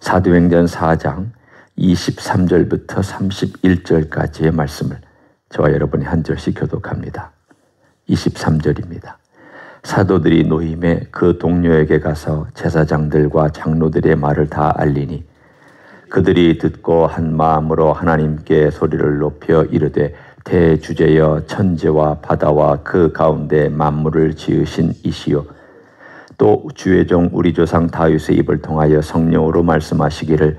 사도행전 4장 23절부터 31절까지의 말씀을 저와 여러분이 한 절씩 교독합니다. 23절입니다. 사도들이 노임에 그 동료에게 가서 제사장들과 장로들의 말을 다 알리니 그들이 듣고 한 마음으로 하나님께 소리를 높여 이르되 대주제여 천지와 바다와 그 가운데 만물을 지으신 이시요 또 주의 종 우리 조상 다윗의 입을 통하여 성령으로 말씀하시기를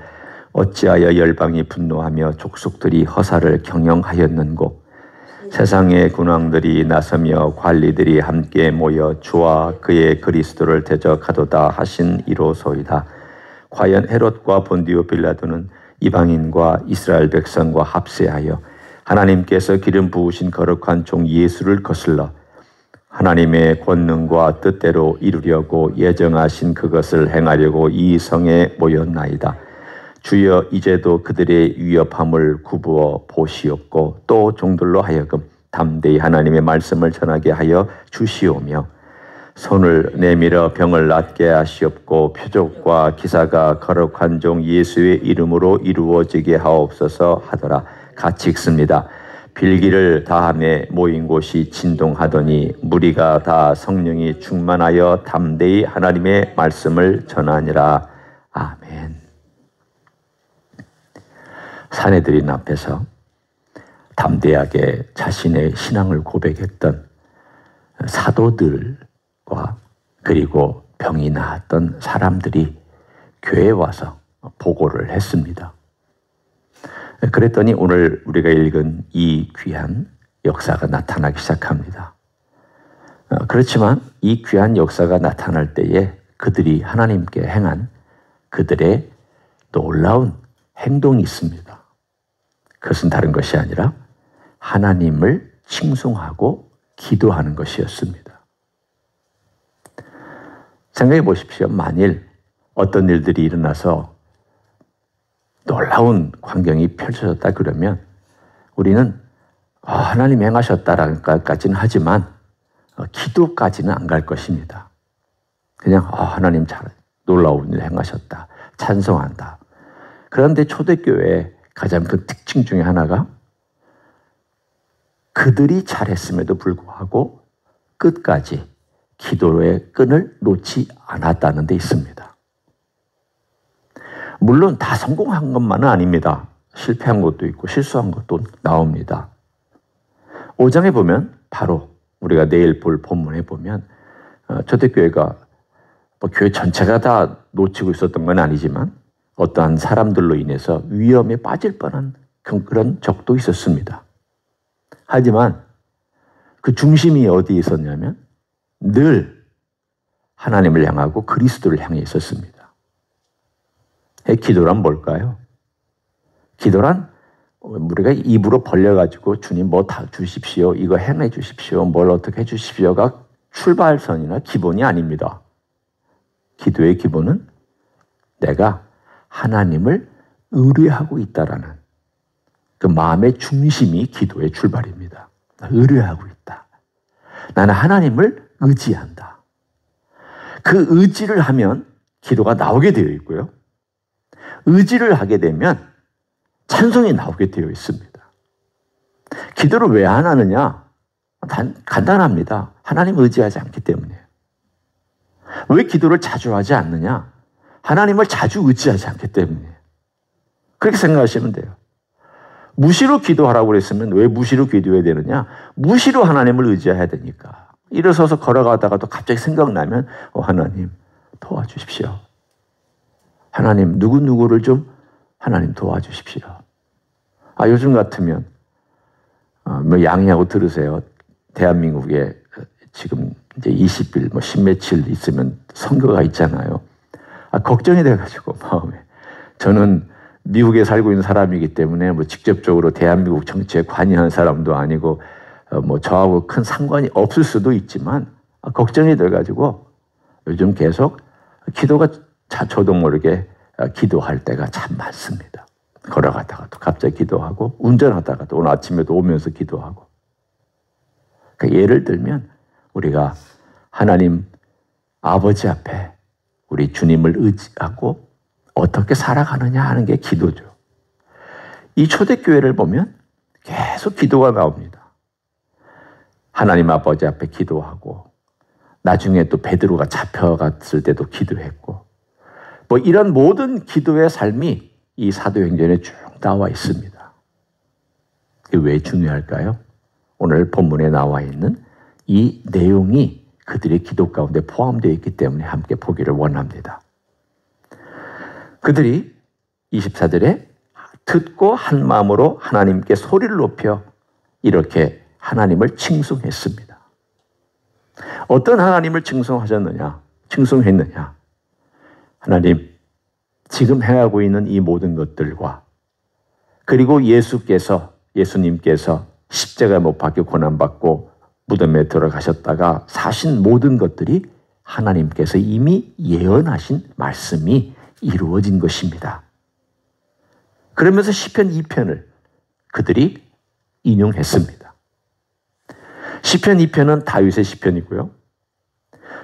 어찌하여 열방이 분노하며 족속들이 허사를 경영하였는고 세상의 군왕들이 나서며 관리들이 함께 모여 주와 그의 그리스도를 대적하도다 하신 이로소이다. 과연 헤롯과 본디오 빌라도는 이방인과 이스라엘 백성과 합세하여 하나님께서 기름 부으신 거룩한 종 예수를 거슬러 하나님의 권능과 뜻대로 이루려고 예정하신 그것을 행하려고 이 성에 모였나이다. 주여 이제도 그들의 위협함을 구부어 보시옵고 또 종들로 하여금 담대히 하나님의 말씀을 전하게 하여 주시오며 손을 내밀어 병을 낫게 하시옵고 표적과 기사가 거룩한 종 예수의 이름으로 이루어지게 하옵소서 하더라. 같이 읽습니다. 빌기를 다함에 모인 곳이 진동하더니 무리가 다 성령이 충만하여 담대히 하나님의 말씀을 전하니라. 아멘. 사내들인 앞에서 담대하게 자신의 신앙을 고백했던 사도들과 그리고 병이 나았던 사람들이 교회에 와서 보고를 했습니다. 그랬더니 오늘 우리가 읽은 이 귀한 역사가 나타나기 시작합니다. 그렇지만 이 귀한 역사가 나타날 때에 그들이 하나님께 행한 그들의 놀라운 행동이 있습니다. 그것은 다른 것이 아니라 하나님을 칭송하고 기도하는 것이었습니다. 생각해 보십시오. 만일 어떤 일들이 일어나서 놀라운 광경이 펼쳐졌다 그러면 우리는 하나님 행하셨다라는 것까지는 하지만 기도까지는 안 갈 것입니다. 그냥 하나님 잘 놀라운 일 행하셨다. 찬송한다. 그런데 초대교회의 가장 큰 특징 중에 하나가 그들이 잘했음에도 불구하고 끝까지 기도의 끈을 놓지 않았다는 데 있습니다. 물론 다 성공한 것만은 아닙니다. 실패한 것도 있고 실수한 것도 나옵니다. 5장에 보면 바로 우리가 내일 볼 본문에 보면 초대교회가 교회 전체가 다 놓치고 있었던 건 아니지만 어떠한 사람들로 인해서 위험에 빠질 뻔한 그런 적도 있었습니다. 하지만 그 중심이 어디에 있었냐면 늘 하나님을 향하고 그리스도를 향해 있었습니다. 기도란 뭘까요? 기도란 우리가 입으로 벌려가지고 주님 뭐 다 주십시오. 이거 행해 주십시오. 뭘 어떻게 해 주십시오가 출발선이나 기본이 아닙니다. 기도의 기본은 내가 하나님을 의뢰하고 있다라는 그 마음의 중심이 기도의 출발입니다. 의뢰하고 있다. 나는 하나님을 의지한다. 그 의지를 하면 기도가 나오게 되어 있고요. 의지를 하게 되면 찬송이 나오게 되어 있습니다. 기도를 왜 안 하느냐? 간단합니다. 하나님 의지하지 않기 때문이에요. 왜 기도를 자주 하지 않느냐? 하나님을 자주 의지하지 않기 때문이에요. 그렇게 생각하시면 돼요. 무시로 기도하라고 그랬으면 왜 무시로 기도해야 되느냐? 무시로 하나님을 의지해야 되니까. 일어서서 걸어가다가도 갑자기 생각나면 하나님 도와주십시오. 하나님 누구누구를 좀 하나님 도와주십시오. 요즘 같으면 양해하고 들으세요. 대한민국에 지금 이제 20일 십며칠 있으면 선거가 있잖아요. 걱정이 돼가지고 마음에. 저는 미국에 살고 있는 사람이기 때문에 직접적으로 대한민국 정치에 관여하는 사람도 아니고 저하고 큰 상관이 없을 수도 있지만 걱정이 돼가지고 요즘 계속 기도가 저도 모르게 기도할 때가 참 많습니다. 걸어가다가도 갑자기 기도하고 운전하다가도 오늘 아침에도 오면서 기도하고. 그러니까 예를 들면 우리가 하나님 아버지 앞에 우리 주님을 의지하고 어떻게 살아가느냐 하는 게 기도죠. 이 초대교회를 보면 계속 기도가 나옵니다. 하나님 아버지 앞에 기도하고 나중에 또 베드로가 잡혀갔을 때도 기도했고 뭐 이런 모든 기도의 삶이 이 사도행전에 쭉 나와 있습니다. 그게 왜 중요할까요? 오늘 본문에 나와 있는 이 내용이 그들의 기도 가운데 포함되어 있기 때문에 함께 보기를 원합니다. 그들이 24절에 듣고 한 마음으로 하나님께 소리를 높여 이렇게 하나님을 칭송했습니다. 어떤 하나님을 칭송했느냐? 하나님, 지금 행하고 있는 이 모든 것들과 그리고 예수님께서 십자가 못 박혀 고난받고 무덤에 들어가셨다가 사신 모든 것들이 하나님께서 이미 예언하신 말씀이 이루어진 것입니다. 그러면서 시편 2편을 그들이 인용했습니다. 시편 2편은 다윗의 시편이고요.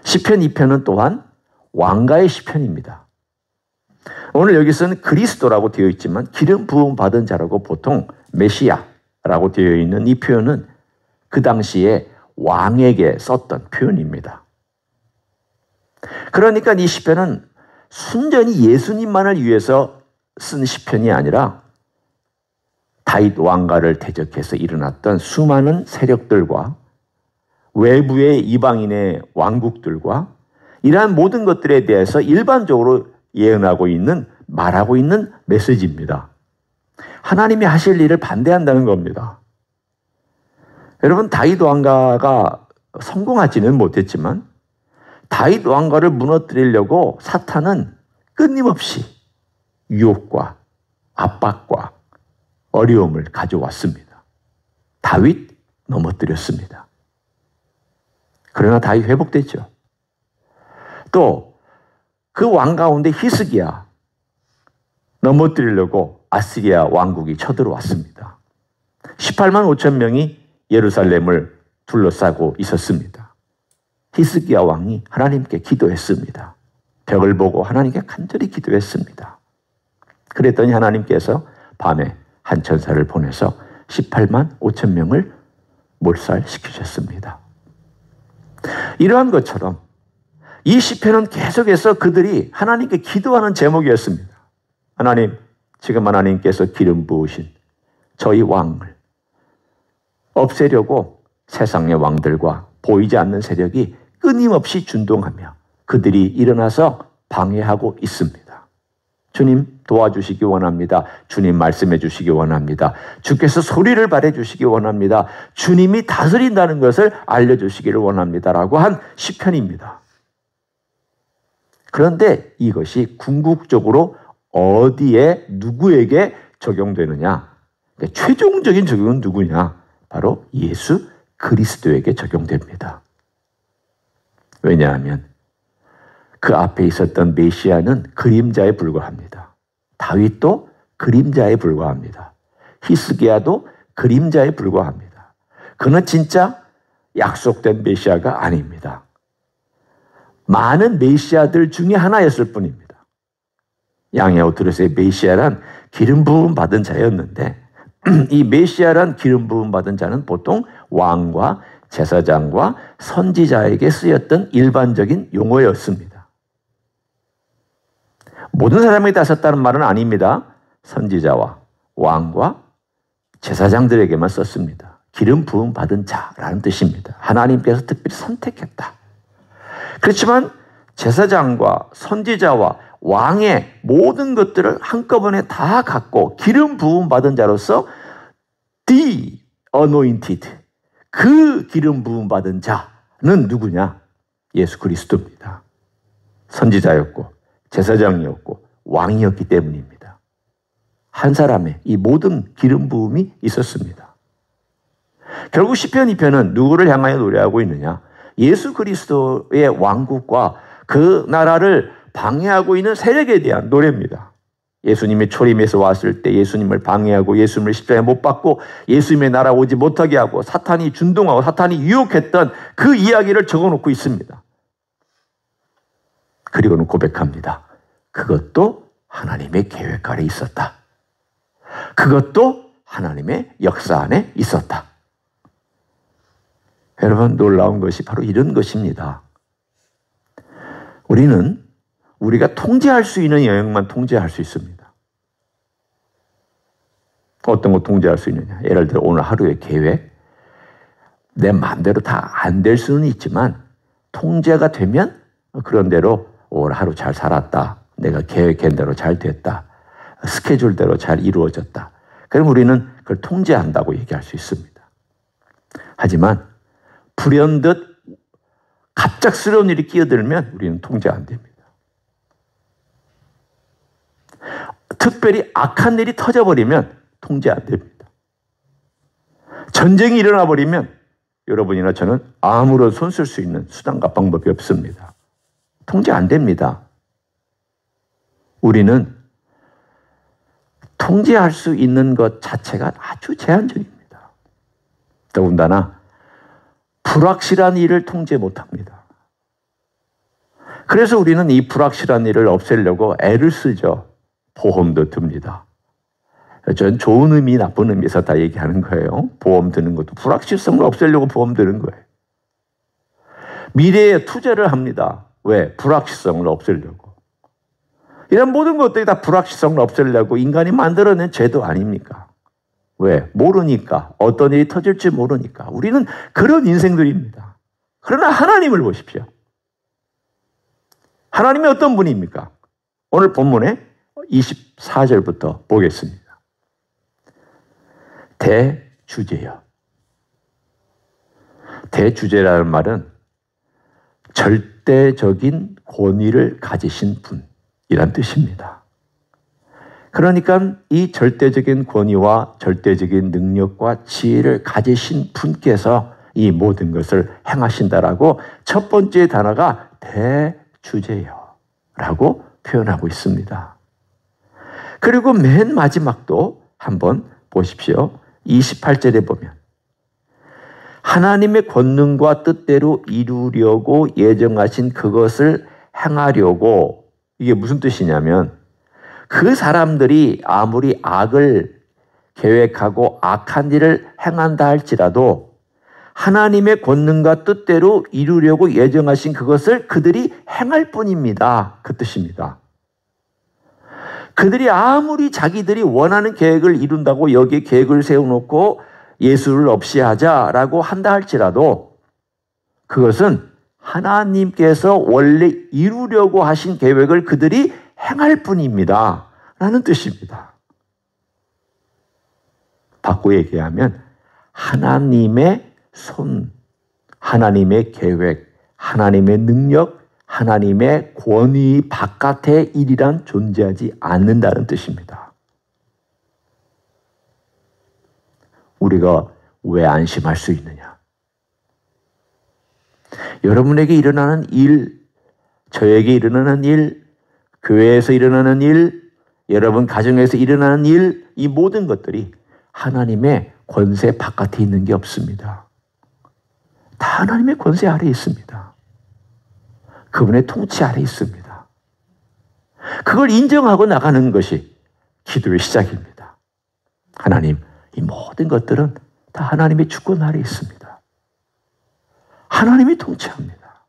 시편 2편은 또한 왕가의 시편입니다. 오늘 여기서는 그리스도라고 되어 있지만 기름 부음 받은 자라고 보통 메시아라고 되어 있는 이 표현은 그 당시에 왕에게 썼던 표현입니다. 그러니까 이 시편은 순전히 예수님만을 위해서 쓴 시편이 아니라 다윗 왕가를 대적해서 일어났던 수많은 세력들과 외부의 이방인의 왕국들과 이러한 모든 것들에 대해서 일반적으로 예언하고 있는, 말하고 있는 메시지입니다. 하나님이 하실 일을 반대한다는 겁니다. 여러분, 다윗 왕가가 성공하지는 못했지만 다윗 왕가를 무너뜨리려고 사탄은 끊임없이 유혹과 압박과 어려움을 가져왔습니다. 다윗 넘어뜨렸습니다. 그러나 다윗 회복됐죠. 또 그 왕 가운데 히스기야 넘어뜨리려고 아시리아 왕국이 쳐들어왔습니다. 18만 5천 명이 예루살렘을 둘러싸고 있었습니다. 히스기야 왕이 하나님께 기도했습니다. 벽을 보고 하나님께 간절히 기도했습니다. 그랬더니 하나님께서 밤에 한 천사를 보내서 18만 5천 명을 몰살시키셨습니다. 이러한 것처럼 이 시편은 계속해서 그들이 하나님께 기도하는 제목이었습니다. 하나님, 지금 하나님께서 기름 부으신 저희 왕을 없애려고 세상의 왕들과 보이지 않는 세력이 끊임없이 준동하며 그들이 일어나서 방해하고 있습니다. 주님 도와주시기 원합니다. 주님 말씀해 주시기 원합니다. 주께서 소리를 발해 주시기 원합니다. 주님이 다스린다는 것을 알려주시기를 원합니다라고 한 시편입니다. 그런데 이것이 궁극적으로 어디에 누구에게 적용되느냐? 최종적인 적용은 누구냐? 바로 예수 그리스도에게 적용됩니다. 왜냐하면 그 앞에 있었던 메시아는 그림자에 불과합니다. 다윗도 그림자에 불과합니다. 히스기야도 그림자에 불과합니다. 그는 진짜 약속된 메시아가 아닙니다. 많은 메시아들 중에 하나였을 뿐입니다. 양의 옷 들으세요. 메시아란 기름 부음 받은 자였는데 이 메시아란 기름 부음 받은 자는 보통 왕과 제사장과 선지자에게 쓰였던 일반적인 용어였습니다. 모든 사람에게 다 썼다는 말은 아닙니다. 선지자와 왕과 제사장들에게만 썼습니다. 기름 부음 받은 자라는 뜻입니다. 하나님께서 특별히 선택했다. 그렇지만 제사장과 선지자와 왕의 모든 것들을 한꺼번에 다 갖고 기름 부음 받은 자로서 the anointed, 그 기름 부음 받은 자는 누구냐? 예수 그리스도입니다. 선지자였고 제사장이었고 왕이었기 때문입니다. 한 사람의 이 모든 기름 부음이 있었습니다. 결국 시편 2편은 누구를 향하여 노래하고 있느냐? 예수 그리스도의 왕국과 그 나라를 방해하고 있는 세력에 대한 노래입니다. 예수님이 초림에서 왔을 때 예수님을 방해하고 예수님을 십자가에 못 박고 예수님의 나라 오지 못하게 하고 사탄이 준동하고 사탄이 유혹했던 그 이야기를 적어놓고 있습니다. 그리고는 고백합니다. 그것도 하나님의 계획 아래 있었다. 그것도 하나님의 역사 안에 있었다. 여러분, 놀라운 것이 바로 이런 것입니다. 우리는 우리가 통제할 수 있는 영역만 통제할 수 있습니다. 어떤 거 통제할 수 있느냐? 예를 들어 오늘 하루의 계획, 내 마음대로 다 안 될 수는 있지만 통제가 되면 그런 대로 오늘 하루 잘 살았다. 내가 계획한 대로 잘 됐다. 스케줄대로 잘 이루어졌다. 그럼 우리는 그걸 통제한다고 얘기할 수 있습니다. 하지만 불현듯 갑작스러운 일이 끼어들면 우리는 통제 안 됩니다. 특별히 악한 일이 터져버리면 통제 안 됩니다. 전쟁이 일어나 버리면 여러분이나 저는 아무런 손 쓸 수 있는 수단과 방법이 없습니다. 통제 안 됩니다. 우리는 통제할 수 있는 것 자체가 아주 제한적입니다. 더군다나 불확실한 일을 통제 못합니다. 그래서 우리는 이 불확실한 일을 없애려고 애를 쓰죠. 보험도 듭니다. 전 좋은 의미, 나쁜 의미에서 다 얘기하는 거예요. 보험 드는 것도 불확실성을 없애려고 보험 드는 거예요. 미래에 투자를 합니다. 왜? 불확실성을 없애려고. 이런 모든 것들이 다 불확실성을 없애려고 인간이 만들어낸 제도 아닙니까? 왜? 모르니까. 어떤 일이 터질지 모르니까. 우리는 그런 인생들입니다. 그러나 하나님을 보십시오. 하나님이 어떤 분입니까? 오늘 본문에 24절부터 보겠습니다. 대주제여. 대주제라는 말은 절대적인 권위를 가지신 분이란 뜻입니다. 그러니까 이 절대적인 권위와 절대적인 능력과 지혜를 가지신 분께서 이 모든 것을 행하신다라고 첫 번째 단어가 대주제여라고 표현하고 있습니다. 그리고 맨 마지막도 한번 보십시오. 28절에 보면 하나님의 권능과 뜻대로 이루려고 예정하신 그것을 행하려고, 이게 무슨 뜻이냐면 그 사람들이 아무리 악을 계획하고 악한 일을 행한다 할지라도 하나님의 권능과 뜻대로 이루려고 예정하신 그것을 그들이 행할 뿐입니다. 그 뜻입니다. 그들이 아무리 자기들이 원하는 계획을 이룬다고 여기에 계획을 세워놓고 예수를 없이 하자라고 한다 할지라도 그것은 하나님께서 원래 이루려고 하신 계획을 그들이 행할 뿐입니다. 라는 뜻입니다. 바꿔 얘기하면 하나님의 손, 하나님의 계획, 하나님의 능력, 하나님의 권위 바깥의 일이란 존재하지 않는다는 뜻입니다. 우리가 왜 안심할 수 있느냐? 여러분에게 일어나는 일, 저에게 일어나는 일, 교회에서 일어나는 일, 여러분 가정에서 일어나는 일, 이 모든 것들이 하나님의 권세 바깥에 있는 게 없습니다. 다 하나님의 권세 아래에 있습니다. 그분의 통치 아래에 있습니다. 그걸 인정하고 나가는 것이 기도의 시작입니다. 하나님, 이 모든 것들은 다 하나님의 주권 아래에 있습니다. 하나님이 통치합니다.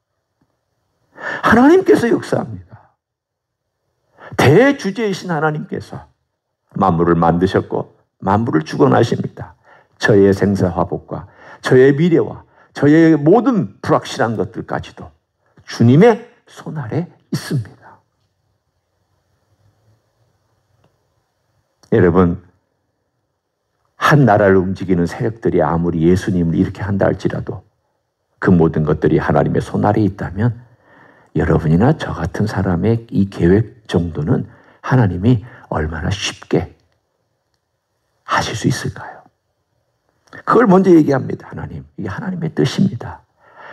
하나님께서 역사합니다. 대주제이신 하나님께서 만물을 만드셨고 만물을 주관하십니다. 저의 생사화복과 저의 미래와 저의 모든 불확실한 것들까지도 주님의 손 아래 있습니다. 여러분, 한 나라를 움직이는 세력들이 아무리 예수님을 이렇게 한다 할지라도 그 모든 것들이 하나님의 손 아래에 있다면 여러분이나 저 같은 사람의 이 계획 정도는 하나님이 얼마나 쉽게 하실 수 있을까요? 그걸 먼저 얘기합니다. 하나님, 이게 하나님의 뜻입니다.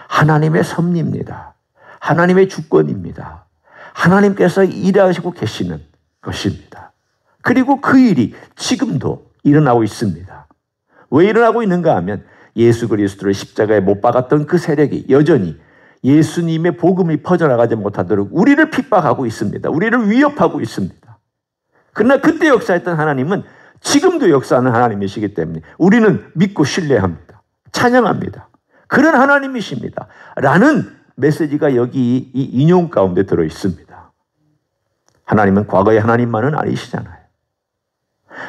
하나님의 섭리입니다. 하나님의 주권입니다. 하나님께서 일하시고 계시는 것입니다. 그리고 그 일이 지금도 일어나고 있습니다. 왜 일어나고 있는가 하면 예수 그리스도를 십자가에 못 박았던 그 세력이 여전히 예수님의 복음이 퍼져나가지 못하도록 우리를 핍박하고 있습니다. 우리를 위협하고 있습니다. 그러나 그때 역사했던 하나님은 지금도 역사하는 하나님이시기 때문에 우리는 믿고 신뢰합니다. 찬양합니다. 그런 하나님이십니다. 라는 메시지가 여기 이 인용 가운데 들어 있습니다. 하나님은 과거의 하나님만은 아니시잖아요.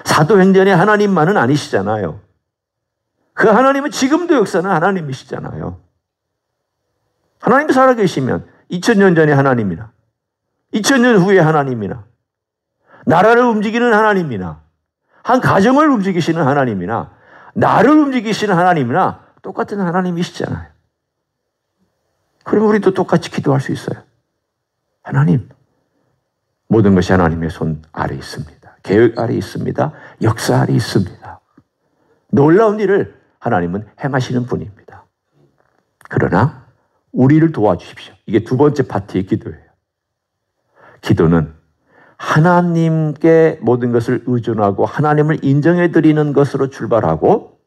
사도행전의 하나님만은 아니시잖아요. 그 하나님은 지금도 역사하는 하나님이시잖아요. 하나님이 살아계시면 2000년 전의 하나님이나 2000년 후의 하나님이나 나라를 움직이는 하나님이나 한 가정을 움직이시는 하나님이나 나를 움직이시는 하나님이나 똑같은 하나님이시잖아요. 그럼 우리도 똑같이 기도할 수 있어요. 하나님, 모든 것이 하나님의 손 아래 있습니다. 계획 아래 있습니다. 역사 아래 있습니다. 놀라운 일을 하나님은 행하시는 분입니다. 그러나 우리를 도와주십시오. 이게 두 번째 파트의 기도예요. 기도는 하나님께 모든 것을 의존하고 하나님을 인정해 드리는 것으로 출발하고,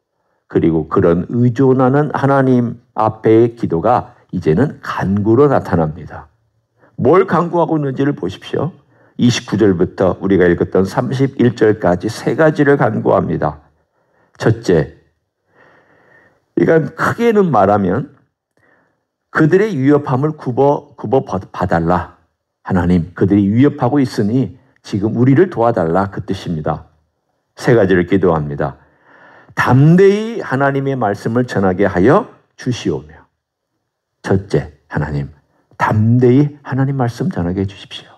그리고 그런 의존하는 하나님 앞에의 기도가 이제는 간구로 나타납니다. 뭘 간구하고 있는지를 보십시오. 29절부터 우리가 읽었던 31절까지 세 가지를 간구합니다. 첫째, 이건 크게는 말하면 그들의 위협함을 굽어 봐달라. 하나님, 그들이 위협하고 있으니 지금 우리를 도와달라, 그 뜻입니다. 세 가지를 기도합니다. 담대히 하나님의 말씀을 전하게 하여 주시오며. 첫째, 하나님, 담대히 하나님 말씀 전하게 해 주십시오.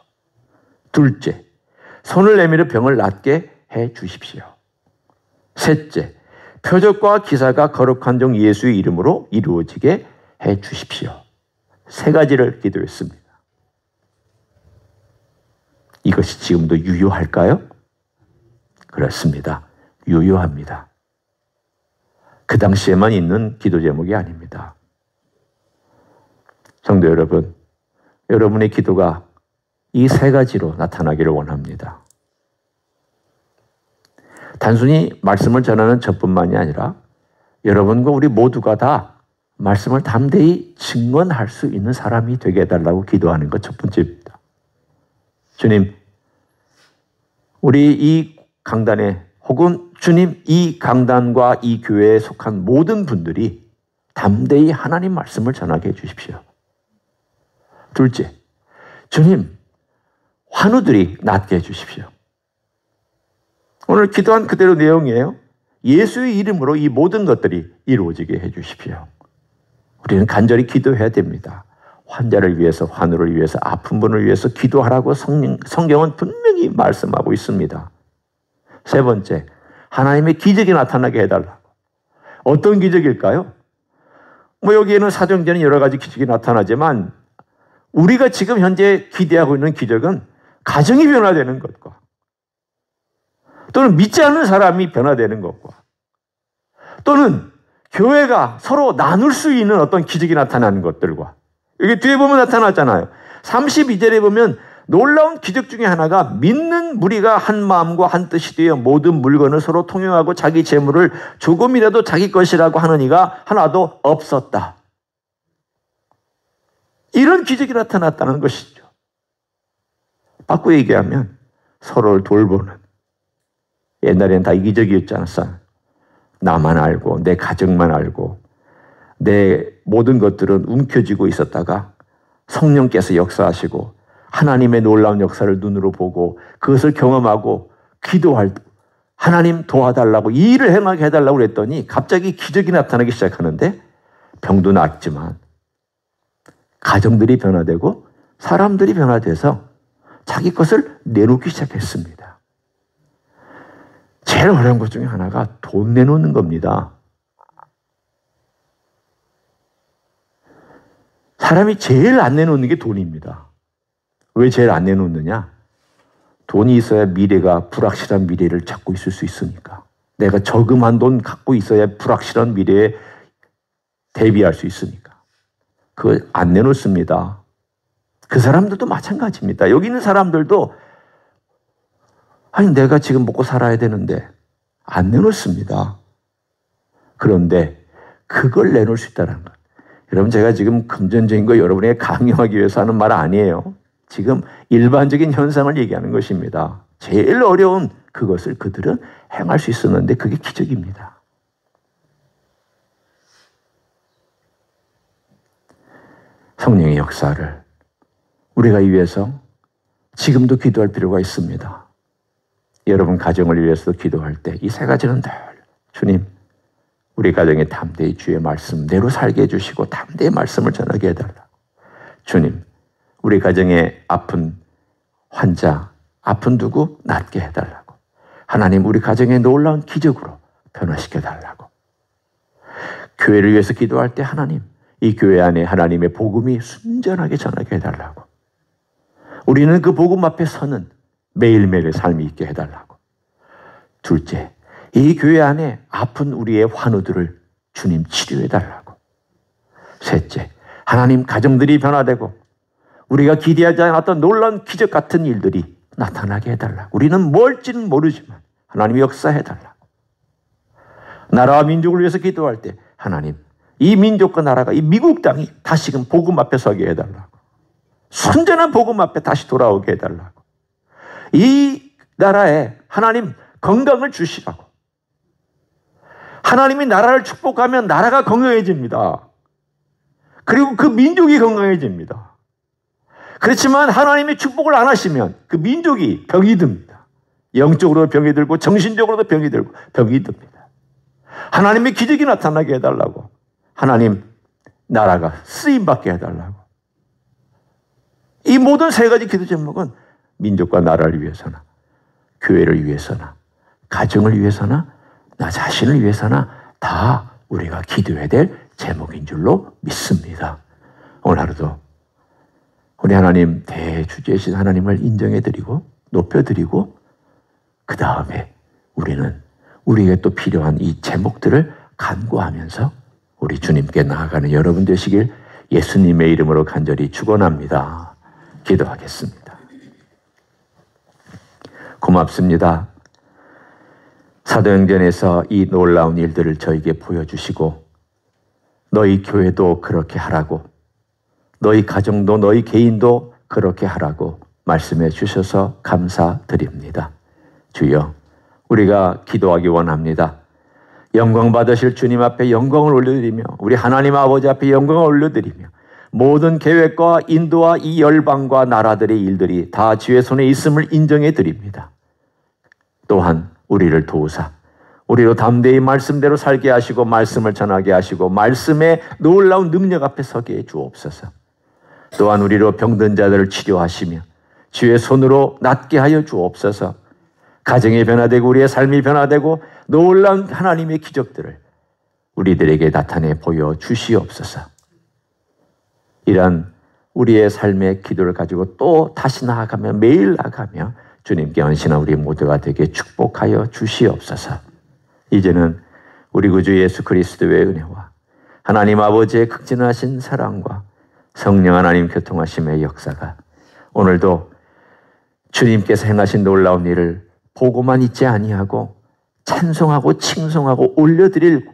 둘째, 손을 내밀어 병을 낫게 해 주십시오. 셋째, 표적과 기사가 거룩한 종 예수의 이름으로 이루어지게 해 주십시오. 세 가지를 기도했습니다. 이것이 지금도 유효할까요? 그렇습니다. 유효합니다. 그 당시에만 있는 기도 제목이 아닙니다. 성도 여러분, 여러분의 기도가 이 세 가지로 나타나기를 원합니다. 단순히 말씀을 전하는 저뿐만이 아니라 여러분과 우리 모두가 다 말씀을 담대히 증언할 수 있는 사람이 되게 해달라고 기도하는 것 첫 번째입니다. 주님, 우리 이 강단에 혹은 주님 이 강단과 이 교회에 속한 모든 분들이 담대히 하나님 말씀을 전하게 해주십시오. 둘째, 주님, 환우들이 낫게 해주십시오. 오늘 기도한 그대로 내용이에요. 예수의 이름으로 이 모든 것들이 이루어지게 해주십시오. 우리는 간절히 기도해야 됩니다. 환자를 위해서, 환우를 위해서, 아픈 분을 위해서 기도하라고 성경은 분명히 말씀하고 있습니다. 세 번째, 하나님의 기적이 나타나게 해달라고. 어떤 기적일까요? 여기에는 사도행전에 여러 가지 기적이 나타나지만 우리가 지금 현재 기대하고 있는 기적은 가정이 변화되는 것과 또는 믿지 않는 사람이 변화되는 것과 또는 교회가 서로 나눌 수 있는 어떤 기적이 나타나는 것들과, 여기 뒤에 보면 나타났잖아요. 32절에 보면 놀라운 기적 중에 하나가 믿는 무리가 한 마음과 한 뜻이 되어 모든 물건을 서로 통용하고 자기 재물을 조금이라도 자기 것이라고 하는 이가 하나도 없었다. 이런 기적이 나타났다는 것이죠. 바꾸어 얘기하면 서로를 돌보는, 옛날에는 다 이기적이었지 않았어요? 나만 알고 내 가정만 알고 내 모든 것들은 움켜쥐고 있었다가 성령께서 역사하시고 하나님의 놀라운 역사를 눈으로 보고 그것을 경험하고 기도할 때 하나님 도와달라고, 이 일을 행하게 해달라고 그랬더니 갑자기 기적이 나타나기 시작하는데 병도 낫지만 가정들이 변화되고 사람들이 변화돼서 자기 것을 내놓기 시작했습니다. 제일 어려운 것 중에 하나가 돈 내놓는 겁니다. 사람이 제일 안 내놓는 게 돈입니다. 왜 제일 안 내놓느냐? 돈이 있어야 미래가 불확실한 미래를 찾고 있을 수 있으니까. 내가 저금한 돈 갖고 있어야 불확실한 미래에 대비할 수 있으니까. 그걸 안 내놓습니다. 그 사람들도 마찬가지입니다. 여기 있는 사람들도 아니 내가 지금 먹고 살아야 되는데 안 내놓습니다. 그런데 그걸 내놓을 수 있다는 것. 여러분, 제가 지금 금전적인 거 여러분에게 강요하기 위해서 하는 말 아니에요. 지금 일반적인 현상을 얘기하는 것입니다. 제일 어려운 그것을 그들은 행할 수 있었는데 그게 기적입니다. 성령의 역사를 우리가 위해서 지금도 기도할 필요가 있습니다. 여러분 가정을 위해서도 기도할 때 이 세 가지는 늘 주님, 우리 가정에 담대히 주의 말씀대로 살게 해주시고 담대히 말씀을 전하게 해달라. 주님, 우리 가정에 아픈 환자, 아픈 누구 낫게 해달라고. 하나님, 우리 가정에 놀라운 기적으로 변화시켜달라고. 교회를 위해서 기도할 때 하나님, 이 교회 안에 하나님의 복음이 순전하게 전하게 해달라고. 우리는 그 복음 앞에 서는 매일매일의 삶이 있게 해달라고. 둘째, 이 교회 안에 아픈 우리의 환우들을 주님 치료해달라고. 셋째, 하나님 가정들이 변화되고 우리가 기대하지 않았던 놀라운 기적 같은 일들이 나타나게 해달라고. 우리는 뭘지는 모르지만 하나님이 역사해달라고. 나라와 민족을 위해서 기도할 때 하나님, 이 민족과 나라가, 이 미국 땅이 다시금 복음 앞에 서게 해달라고. 순전한 복음 앞에 다시 돌아오게 해달라고. 이 나라에 하나님 건강을 주시라고. 하나님이 나라를 축복하면 나라가 건강해집니다. 그리고 그 민족이 건강해집니다. 그렇지만 하나님이 축복을 안 하시면 그 민족이 병이 듭니다. 영적으로도 병이 들고 정신적으로도 병이 들고 병이 듭니다. 하나님의 기적이 나타나게 해달라고. 하나님 나라가 쓰임받게 해달라고. 이 모든 세 가지 기도 제목은 민족과 나라를 위해서나 교회를 위해서나 가정을 위해서나 나 자신을 위해서나 다 우리가 기도해야 될 제목인 줄로 믿습니다. 오늘 하루도 우리 하나님 대주제이신 하나님을 인정해드리고 높여드리고 그 다음에 우리는 우리에게 또 필요한 이 제목들을 간구하면서 우리 주님께 나아가는 여러분 되시길 예수님의 이름으로 간절히 축원합니다. 기도하겠습니다. 고맙습니다. 사도행전에서 이 놀라운 일들을 저에게 보여주시고 너희 교회도 그렇게 하라고, 너희 가정도 너희 개인도 그렇게 하라고 말씀해 주셔서 감사드립니다. 주여, 우리가 기도하기 원합니다. 영광 받으실 주님 앞에 영광을 올려드리며 우리 하나님 아버지 앞에 영광을 올려드리며 모든 계획과 인도와 이 열방과 나라들의 일들이 다 주의 손에 있음을 인정해 드립니다. 또한 우리를 도우사 우리로 담대히 말씀대로 살게 하시고 말씀을 전하게 하시고 말씀의 놀라운 능력 앞에 서게 해 주옵소서. 또한 우리로 병든 자들을 치료하시며 주의 손으로 낫게 하여 주옵소서. 가정이 변화되고 우리의 삶이 변화되고 놀라운 하나님의 기적들을 우리들에게 나타내 보여주시옵소서. 이런 우리의 삶의 기도를 가지고 또 다시 나아가며 매일 나아가며 주님께 헌신한 우리 모두가 되게 축복하여 주시옵소서. 이제는 우리 구주 예수 그리스도의 은혜와 하나님 아버지의 극진하신 사랑과 성령 하나님 교통하심의 역사가 오늘도 주님께서 행하신 놀라운 일을 보고만 있지 아니하고 찬송하고 칭송하고 올려드릴,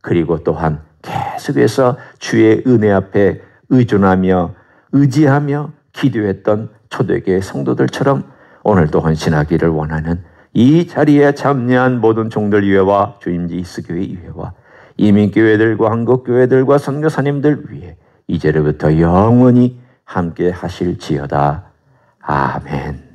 그리고 또한 계속해서 주의 은혜 앞에 의존하며 의지하며 기도했던 초대교회 성도들처럼 오늘도 헌신하기를 원하는 이 자리에 참여한 모든 종들 위회와 주임지 이스교회 위회와 이민교회들과 한국교회들과 선교사님들 위해 이제로부터 영원히 함께 하실지어다. 아멘.